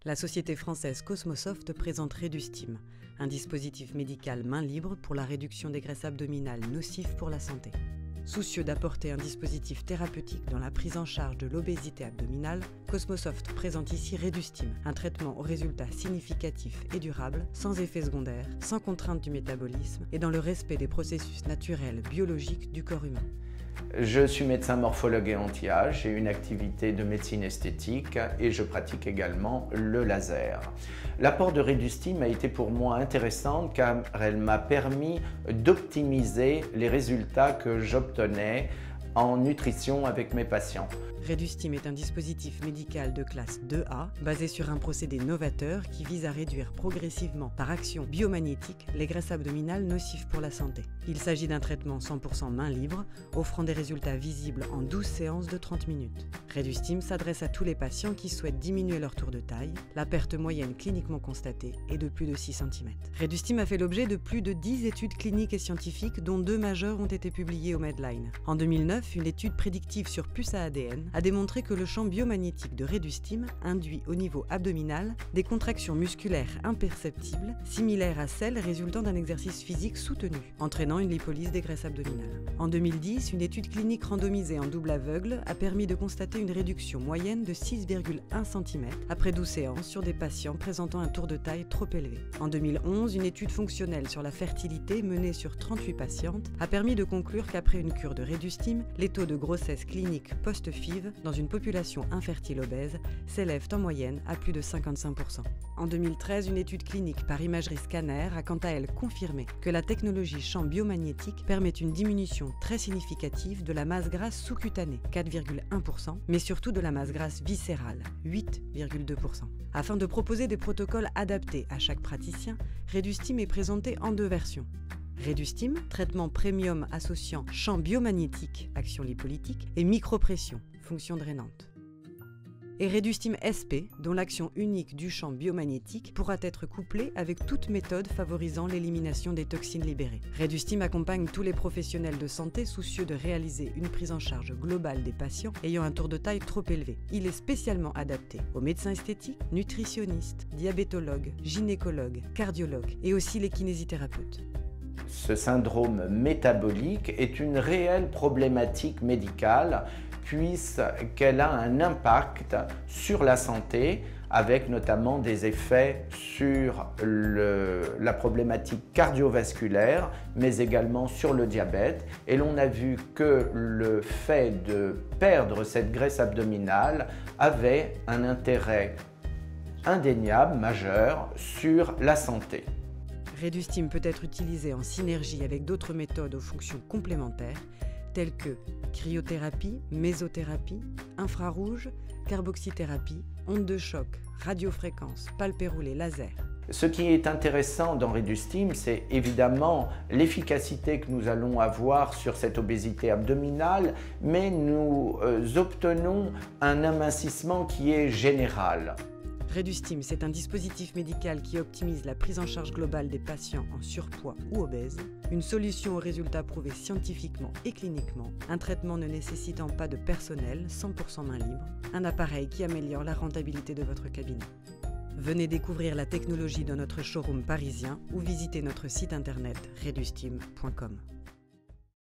La société française Cosmosoft présente Redustim, un dispositif médical main libre pour la réduction des graisses abdominales nocives pour la santé. Soucieux d'apporter un dispositif thérapeutique dans la prise en charge de l'obésité abdominale, Cosmosoft présente ici Redustim, un traitement aux résultats significatifs et durables, sans effets secondaires, sans contrainte du métabolisme et dans le respect des processus naturels biologiques du corps humain. Je suis médecin morphologue et anti-âge, j'ai une activité de médecine esthétique et je pratique également le laser. L'apport de Redustim a été pour moi intéressante car elle m'a permis d'optimiser les résultats que j'obtenais en nutrition avec mes patients. Redustim est un dispositif médical de classe 2A basé sur un procédé novateur qui vise à réduire progressivement par action biomagnétique les graisses abdominales nocives pour la santé. Il s'agit d'un traitement 100% main libre, offrant des résultats visibles en 12 séances de 30 minutes. Redustim s'adresse à tous les patients qui souhaitent diminuer leur tour de taille. La perte moyenne cliniquement constatée est de plus de 6 cm. Redustim a fait l'objet de plus de 10 études cliniques et scientifiques, dont 2 majeures ont été publiées au Medline. En 2009, une étude prédictive sur puce à ADN a démontré que le champ biomagnétique de Redustim induit au niveau abdominal des contractions musculaires imperceptibles, similaires à celles résultant d'un exercice physique soutenu, entraînant une lipolyse des graisses abdominales. En 2010, une étude clinique randomisée en double aveugle a permis de constater une réduction moyenne de 6,1 cm après 12 séances sur des patients présentant un tour de taille trop élevé. En 2011, une étude fonctionnelle sur la fertilité menée sur 38 patientes a permis de conclure qu'après une cure de Redustim, les taux de grossesse clinique post-FIV dans une population infertile obèse s'élèvent en moyenne à plus de 55%. En 2013, une étude clinique par imagerie scanner a quant à elle confirmé que la technologie champ biomagnétique permet une diminution très significative de la masse grasse sous-cutanée, 4,1%, mais surtout de la masse grasse viscérale, 8,2%. Afin de proposer des protocoles adaptés à chaque praticien, Redustim est présenté en 2 versions. Redustim, traitement premium associant champ biomagnétique, action lipolytique, et micropression, fonction drainante. Et Redustim SP, dont l'action unique du champ biomagnétique pourra être couplée avec toute méthode favorisant l'élimination des toxines libérées. Redustim accompagne tous les professionnels de santé soucieux de réaliser une prise en charge globale des patients ayant un tour de taille trop élevé. Il est spécialement adapté aux médecins esthétiques, nutritionnistes, diabétologues, gynécologues, cardiologues et aussi les kinésithérapeutes. Ce syndrome métabolique est une réelle problématique médicale puisqu'elle a un impact sur la santé avec notamment des effets sur la problématique cardiovasculaire mais également sur le diabète, et l'on a vu que le fait de perdre cette graisse abdominale avait un intérêt indéniable, majeur, sur la santé. Redustim peut être utilisé en synergie avec d'autres méthodes aux fonctions complémentaires telles que cryothérapie, mésothérapie, infrarouge, carboxythérapie, ondes de choc, radiofréquence, palpéroulé, laser. Ce qui est intéressant dans Redustim, c'est évidemment l'efficacité que nous allons avoir sur cette obésité abdominale, mais nous obtenons un amincissement qui est général. Redustim, c'est un dispositif médical qui optimise la prise en charge globale des patients en surpoids ou obèses, une solution aux résultats prouvés scientifiquement et cliniquement, un traitement ne nécessitant pas de personnel, 100% main libre, un appareil qui améliore la rentabilité de votre cabinet. Venez découvrir la technologie dans notre showroom parisien ou visitez notre site internet redustim.com.